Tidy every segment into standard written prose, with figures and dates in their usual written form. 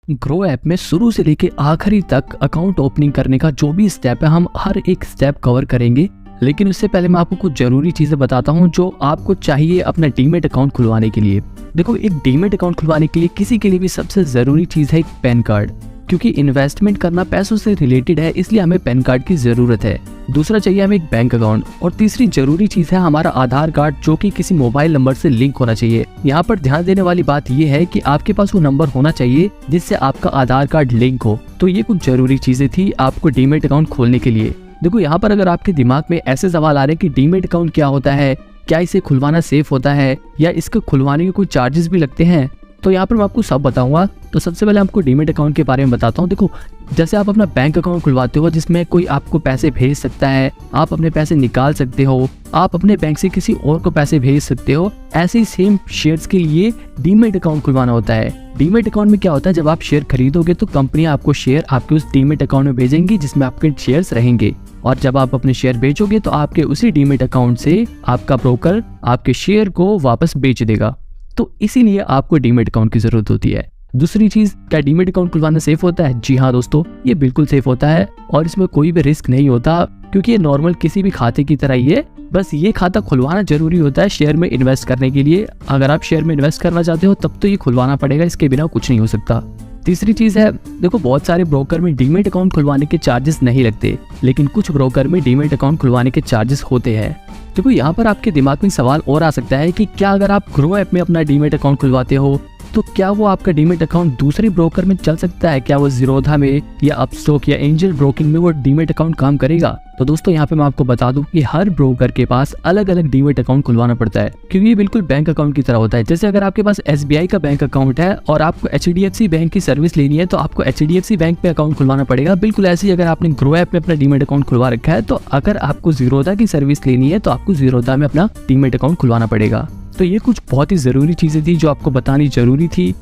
Grow app में शुरू से लेके आखिरी तक अकाउंट ओपनिंग करने का जो भी स्टेप है हम हर एक स्टेप कवर करेंगे। लेकिन उससे पहले मैं आपको कुछ जरूरी चीजें बताता हूं जो आपको चाहिए अपना डीमैट अकाउंट खुलवाने के लिए। देखो, एक डीमैट अकाउंट खुलवाने के लिए किसी के लिए भी सबसे जरूरी चीज है एक पैन कार्ड, क्योंकि इन्वेस्टमेंट करना पैसों से रिलेटेड है, इसलिए हमें पैन कार्ड की जरूरत है। दूसरा चाहिए हमें एक बैंक अकाउंट, और तीसरी जरूरी चीज है हमारा आधार कार्ड, जो कि किसी मोबाइल नंबर से लिंक होना चाहिए। यहाँ पर ध्यान देने वाली बात यह है कि आपके पास वो नंबर होना चाहिए जिससे आपका आधार कार्ड लिंक हो। तो ये कुछ जरूरी चीजें थी आपको डीमैट अकाउंट खोलने के लिए। देखो, यहाँ पर अगर आपके दिमाग में ऐसे सवाल आ रहे हैं कि डीमैट अकाउंट क्या होता है, क्या इसे खुलवाना सेफ होता है, या इसके खुलवाने के कोई चार्जेस भी लगते हैं, तो यहाँ पर मैं आपको सब बताऊंगा। तो सबसे पहले आपको डीमैट अकाउंट के बारे में बताता हूँ। देखो, जैसे आप अपना बैंक अकाउंट खुलवाते हो जिसमें कोई आपको पैसे भेज सकता है, आप अपने पैसे निकाल सकते हो, आप अपने बैंक से किसी और को पैसे भेज सकते हो, ऐसे ही सेम शेयर्स के लिए डीमैट अकाउंट खुलवाना होता है। डीमैट अकाउंट में क्या होता है, जब आप शेयर खरीदोगे तो कंपनी आपको शेयर आपके उस डीमैट अकाउंट में भेजेंगी जिसमें आपके शेयर्स रहेंगे, और जब आप अपने शेयर बेचोगे तो आपके उसी डीमैट अकाउंट से आपका ब्रोकर आपके शेयर को वापस बेच देगा। तो इसीलिए आपको डीमैट अकाउंट की जरूरत होती है। दूसरी चीज, क्या डीमैट अकाउंट खुलवाना सेफ होता है? जी हाँ दोस्तों, ये बिल्कुल सेफ होता है और इसमें कोई भी रिस्क नहीं होता, क्योंकि ये नॉर्मल किसी भी खाते की तरह ही है। बस ये खाता खुलवाना जरूरी होता है शेयर में इन्वेस्ट करने के लिए। अगर आप शेयर में इन्वेस्ट करना चाहते हो तब तो ये खुलवाना पड़ेगा, इसके बिना कुछ नहीं हो सकता। तीसरी चीज है, देखो, बहुत सारे ब्रोकर में डीमैट अकाउंट खुलवाने के चार्जेस नहीं लगते, लेकिन कुछ ब्रोकर में डीमैट अकाउंट खुलवाने के चार्जेस होते हैं। देखो, यहाँ पर आपके दिमाग में सवाल और आ सकता है कि क्या अगर आप ग्रो ऐप में अपना डीमैट अकाउंट खुलवाते हो तो क्या वो आपका डीमैट अकाउंट दूसरे ब्रोकर में चल सकता है? क्या वो ज़ीरोधा में या अपस्टॉक या एंजल ब्रोकिंग में वो डीमैट अकाउंट काम करेगा? तो दोस्तों, यहाँ पे मैं आपको बता दूं कि हर ब्रोकर के पास अलग अलग डीमैट अकाउंट खुलवाना पड़ता है, क्योंकि ये बिल्कुल बैंक अकाउंट की तरह होता है। जैसे अगर आपके पास SBI का बैंक अकाउंट है और आपको HDFC बैंक की सर्विस लेनी है तो आपको HDFC बैंक पे अकाउंट खुलवाना पड़ेगा। बिल्कुल ऐसे ही अगर आपने ग्रो ऐप में अपना डीमैट अकाउंट खुलवा रखा है तो अगर आपको ज़ीरोधा की सर्विस लेनी है तो आपको ज़ीरोधा में अपना डीमैट अकाउंट खुलवाना पड़ेगा। तो ये कुछ बहुत ही जरूरी चीजें थी जो आपको बतानी जरूरी थी।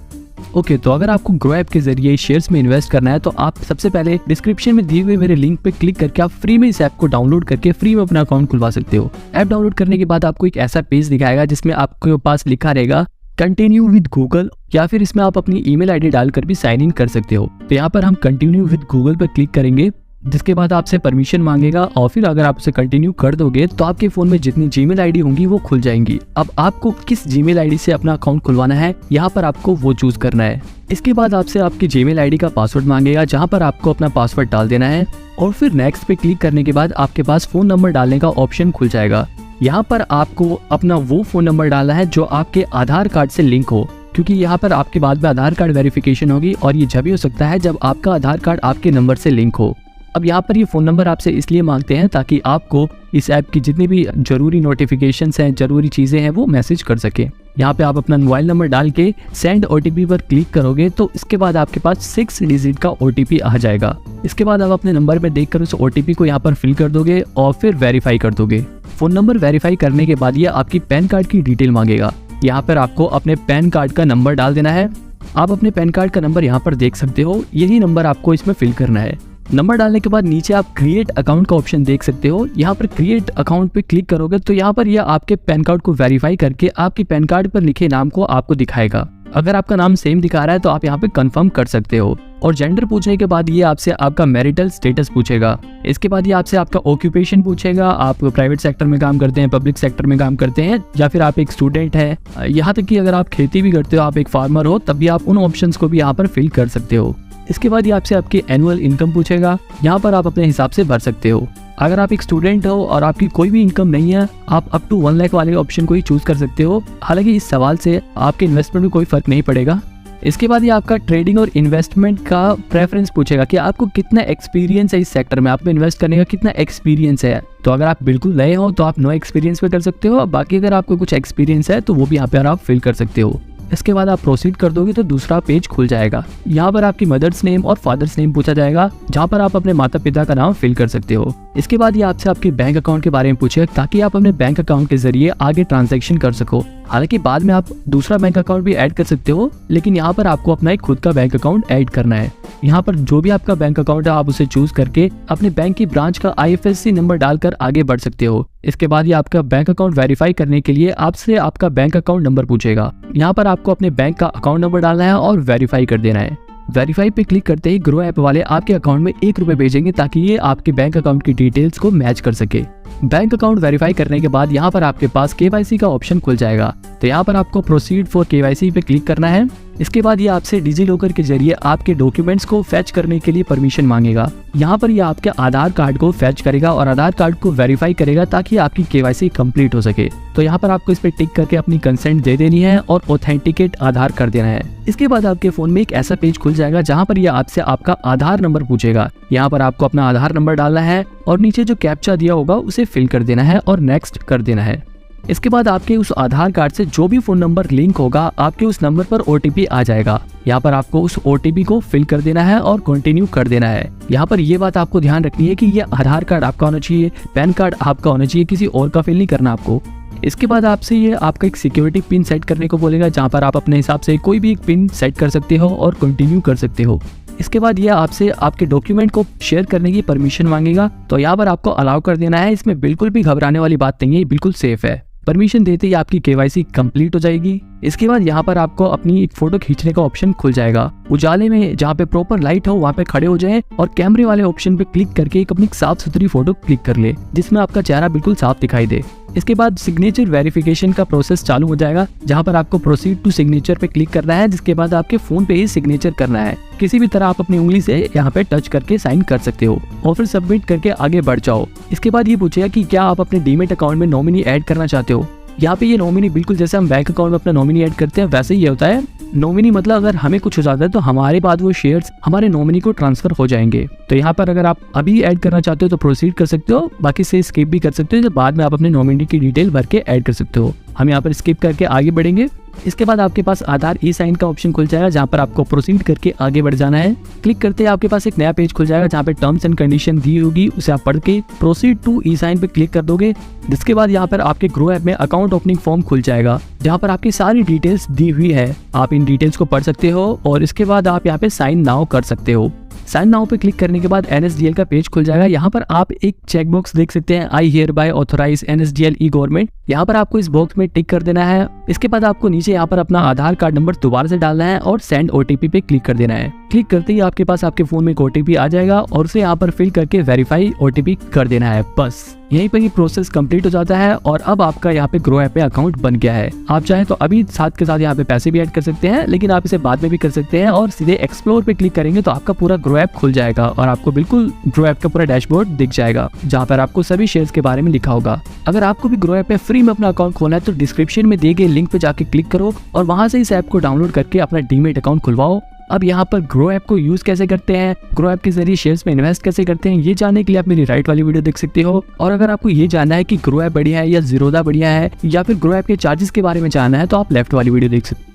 ओके, तो अगर आपको ग्रो ऐप के जरिए शेयर्स में इन्वेस्ट करना है तो आप सबसे पहले डिस्क्रिप्शन में दिए हुए मेरे लिंक पे क्लिक करके आप फ्री में इस ऐप को डाउनलोड करके फ्री में अपना अकाउंट खुलवा सकते हो। ऐप डाउनलोड करने के बाद आपको एक ऐसा पेज दिखाएगा जिसमें आपके पास लिखा रहेगा कंटिन्यू विद गूगल, या फिर इसमें आप अपनी ईमेल आईडी डालकर भी साइन इन कर सकते हो। तो यहाँ पर हम कंटिन्यू विद गूगल पर क्लिक करेंगे, जिसके बाद आपसे परमिशन मांगेगा, और फिर अगर आप उसे कंटिन्यू कर दोगे तो आपके फोन में जितनी जीमेल आईडी होंगी वो खुल जाएंगी। अब आपको किस जीमेल आईडी से अपना अकाउंट खुलवाना है, यहाँ पर आपको वो चूज करना है। इसके बाद आपसे आपकी जीमेल आईडी का पासवर्ड मांगेगा, जहाँ पर आपको अपना पासवर्ड डाल देना है, और फिर नेक्स्ट पे क्लिक करने के बाद आपके पास फोन नंबर डालने का ऑप्शन खुल जाएगा। यहाँ पर आपको अपना वो फोन नंबर डालना है जो आपके आधार कार्ड से लिंक हो, क्योंकि यहाँ पर आपके बाद में आधार कार्ड वेरिफिकेशन होगी, और ये जब भी हो सकता है जब आपका आधार कार्ड आपके नंबर से लिंक हो। अब यहाँ पर ये फ़ोन नंबर आपसे इसलिए मांगते हैं ताकि आपको इस ऐप की जितनी भी जरूरी नोटिफिकेशंस हैं, जरूरी चीज़ें हैं, वो मैसेज कर सके। यहाँ पे आप अपना मोबाइल नंबर डाल के सेंड OTP पर क्लिक करोगे तो इसके बाद आपके पास 6 डिजिट का OTP आ जाएगा। इसके बाद आप अपने नंबर में देखकर उस OTP को यहाँ पर फिल कर दोगे और फिर वेरीफाई कर दोगे। फ़ोन नंबर वेरीफाई करने के बाद ये आपकी पैन कार्ड की डिटेल मांगेगा। यहाँ पर आपको अपने पैन कार्ड का नंबर डाल देना है। आप अपने पैन कार्ड का नंबर यहाँ पर देख सकते हो, यही नंबर आपको इसमें फिल करना है। नंबर डालने के बाद नीचे आप क्रिएट अकाउंट का ऑप्शन देख सकते हो। यहाँ पर क्रिएट अकाउंट पे क्लिक करोगे तो यहाँ पर यह आपके पैन कार्ड को वेरीफाई करके आपके पैन कार्ड पर लिखे नाम को आपको दिखाएगा। अगर आपका नाम सेम दिखा रहा है तो आप यहाँ पे कंफर्म कर सकते हो। और जेंडर पूछने के बाद ये आपसे आपका मैरिटल स्टेटस पूछेगा। इसके बाद ये आपसे आपका ऑक्यूपेशन पूछेगा, आप प्राइवेट सेक्टर में काम करते हैं, पब्लिक सेक्टर में काम करते हैं, या फिर आप एक स्टूडेंट है। यहाँ तक कि अगर आप खेती भी करते हो, आप एक फार्मर हो, तब भी आप उन ऑप्शंस को भी यहाँ पर फिल कर सकते हो। इसके बाद ये आपसे आपकी एनुअल इनकम पूछेगा, यहाँ पर आप अपने हिसाब से भर सकते हो। अगर आप एक स्टूडेंट हो और आपकी कोई भी इनकम नहीं है, आप अप टू 1 लाख वाले ऑप्शन को ही चूज कर सकते हो। हालांकि इस सवाल से आपके इन्वेस्टमेंट में कोई फर्क नहीं पड़ेगा। इसके बाद ये आपका ट्रेडिंग और इन्वेस्टमेंट का प्रेफरेंस पूछेगा कि आपको कितना एक्सपीरियंस है इस सेक्टर में, आप में इन्वेस्ट करने का कितना एक्सपीरियंस है। तो अगर आप बिल्कुल नए हो तो आप नो एक्सपीरियंस पे कर सकते हो, बाकी अगर आपको कुछ एक्सपीरियंस है तो वो भी यहाँ पर आप फिल कर सकते हो। इसके बाद आप प्रोसीड कर दोगे तो दूसरा पेज खुल जाएगा। यहाँ पर आपकी मदर्स नेम और फादर्स नेम पूछा जाएगा, जहाँ पर आप अपने माता पिता का नाम फिल कर सकते हो। इसके बाद ये आपसे आपके बैंक अकाउंट के बारे में पूछेगा ताकि आप अपने बैंक अकाउंट के जरिए आगे ट्रांजैक्शन कर सको। हालांकि बाद में आप दूसरा बैंक अकाउंट भी ऐड कर सकते हो, लेकिन यहाँ पर आपको अपना एक खुद का बैंक अकाउंट ऐड करना है। यहाँ पर जो भी आपका बैंक अकाउंट है आप उसे चूज करके अपने बैंक की ब्रांच का IFSC नंबर डालकर आगे बढ़ सकते हो। इसके बाद ये आपका बैंक अकाउंट वेरीफाई करने के लिए आपसे आपका बैंक अकाउंट नंबर पूछेगा। यहाँ पर आपको अपने बैंक का अकाउंट नंबर डालना है और वेरीफाई कर देना है। वेरीफाई पे क्लिक करते ही ग्रो ऐप वाले आपके अकाउंट में ₹1 भेजेंगे ताकि ये आपके बैंक अकाउंट की डिटेल्स को मैच कर सके। बैंक अकाउंट वेरीफाई करने के बाद यहाँ पर आपके पास KYC का ऑप्शन खुल जाएगा। तो यहाँ पर आपको प्रोसीड फॉर KYC पे क्लिक करना है। इसके बाद ये आपसे डिजीलॉकर के जरिए आपके डॉक्यूमेंट्स को फैच करने के लिए परमिशन मांगेगा। यहाँ पर ये आपके आधार कार्ड को फैच करेगा और आधार कार्ड को वेरीफाई करेगा ताकि आपकी KYC कंप्लीट हो सके। तो यहाँ पर आपको इस पे टिक करके अपनी कंसेंट दे देनी है और ऑथेंटिकेट आधार कर देना है। इसके बाद आपके फोन में एक ऐसा पेज खुल जाएगा जहाँ पर ये आपसे आपका आधार नंबर पूछेगा। यहाँ पर आपको अपना आधार नंबर डालना है और नीचे जो कैप्चा दिया होगा उसे फिल कर देना है और नेक्स्ट कर देना है। इसके बाद आपके उस आधार कार्ड से जो भी फोन नंबर लिंक होगा आपके उस नंबर पर OTP आ जाएगा। यहाँ पर आपको उस OTP को फिल कर देना है और कंटिन्यू कर देना है। यहाँ पर ये बात आपको ध्यान रखनी है कि ये आधार कार्ड आपका होना चाहिए, पैन कार्ड आपका होना चाहिए, किसी और का फिल नहीं करना आपको। इसके बाद आपसे ये आपका एक सिक्योरिटी पिन सेट करने को बोलेगा जहाँ पर आप अपने हिसाब से कोई भी एक पिन सेट कर सकते हो और कंटिन्यू कर सकते हो। इसके बाद यह आपसे आपके डॉक्यूमेंट को शेयर करने की परमिशन मांगेगा। तो यहाँ पर आपको अलाउ कर देना है। इसमें बिल्कुल भी घबराने वाली बात नहीं है, बिल्कुल सेफ है। परमिशन देते ही आपकी KYC कंप्लीट हो जाएगी। इसके बाद यहाँ पर आपको अपनी एक फोटो खींचने का ऑप्शन खुल जाएगा। उजाले में जहाँ पे प्रॉपर लाइट हो वहाँ पे खड़े हो जाएं और कैमरे वाले ऑप्शन पे क्लिक करके एक अपनी साफ सुथरी फोटो क्लिक कर ले जिसमें आपका चेहरा बिल्कुल साफ दिखाई दे। इसके बाद सिग्नेचर वेरिफिकेशन का प्रोसेस चालू हो जाएगा जहाँ पर आपको प्रोसीड टू सिग्नेचर पे क्लिक करना है, जिसके बाद आपके फोन पे ही सिग्नेचर करना है। किसी भी तरह आप अपनी उंगली से यहाँ पे टच करके साइन कर सकते हो और फिर सबमिट करके आगे बढ़ जाओ। इसके बाद ये पूछेगा कि क्या आप अपने डीमेट अकाउंट में नॉमिनी ऐड करना चाहते हो। यहाँ पे ये नॉमिनी बिल्कुल जैसे हम बैंक अकाउंट में अपना नॉमिनी ऐड करते हैं वैसे ही होता है। नॉमिनी मतलब अगर हमें कुछ हो जाता है तो हमारे बाद वो शेयर्स हमारे नॉमिनी को ट्रांसफर हो जाएंगे। तो यहाँ पर अगर आप अभी ऐड करना चाहते हो तो प्रोसीड कर सकते हो, बाकी से स्किप भी कर सकते हो। जब बाद में आप अपने नॉमिनी की डिटेल भर के ऐड कर सकते हो। हम यहाँ पर स्किप करके आगे बढ़ेंगे। इसके बाद आपके पास आधार ई-साइन का ऑप्शन खुल जाएगा जहाँ पर आपको प्रोसीड करके आगे बढ़ जाना है। क्लिक करते ही आपके पास एक नया पेज खुल जाएगा जहाँ पे टर्म्स एंड कंडीशन दी होगी, उसे आप पढ़ के प्रोसीड टू ई-साइन पे क्लिक कर दोगे। जिसके बाद यहाँ पर आपके ग्रो ऐप में अकाउंट ओपनिंग फॉर्म खुल जाएगा जहाँ पर आपकी सारी डिटेल्स दी हुई है। आप इन डिटेल्स को पढ़ सकते हो और इसके बाद आप यहाँ पे साइन नाउ कर सकते हो। साइन नाउ पे क्लिक करने के बाद NSDL का पेज खुल जाएगा। यहाँ पर आप एक चेक बॉक्स देख सकते हैं, I hereby authorise NSDL e government. यहाँ पर आपको इस बॉक्स में टिक कर देना है। इसके बाद आपको नीचे यहाँ पर अपना आधार कार्ड नंबर दोबारा से डालना है और सेंड OTP पे क्लिक कर देना है। क्लिक करते ही आपके पास आपके फोन में एक OTP आ जाएगा और उसे यहाँ पर फिल करके वेरीफाई OTP कर देना है। बस यहीं पर ये प्रोसेस कंप्लीट हो जाता है और अब आपका यहाँ पे ग्रो ऐप पे अकाउंट बन गया है। आप चाहें तो अभी साथ के साथ यहाँ पे पैसे भी ऐड कर सकते हैं, लेकिन आप इसे बाद में भी कर सकते हैं और सीधे एक्सप्लोर पे क्लिक करेंगे तो आपका पूरा ग्रो ऐप खुल जाएगा और आपको बिल्कुल ग्रो ऐप का पूरा डैशबोर्ड दिख जाएगा जहाँ पर आपको सभी शेयर्स के बारे में लिखा होगा। अगर आपको भी ग्रो ऐप पे फ्री में अपना अकाउंट खोलना है तो डिस्क्रिप्शन में दिए गए लिंक पे जाके क्लिक करो और वहां से इस ऐप को डाउनलोड करके अपना डीमेट अकाउंट खुलवाओ। अब यहाँ पर ग्रो ऐप को यूज कैसे करते हैं, ग्रो ऐप के जरिए शेयर्स में इन्वेस्ट कैसे करते हैं, ये जानने के लिए आप मेरी राइट वाली वीडियो देख सकते हो। और अगर आपको ये जानना है कि ग्रो ऐप बढ़िया है या जीरोधा बढ़िया है या फिर ग्रो ऐप के चार्जेस के बारे में जानना है तो आप लेफ्ट वाली वीडियो देख सकते हो।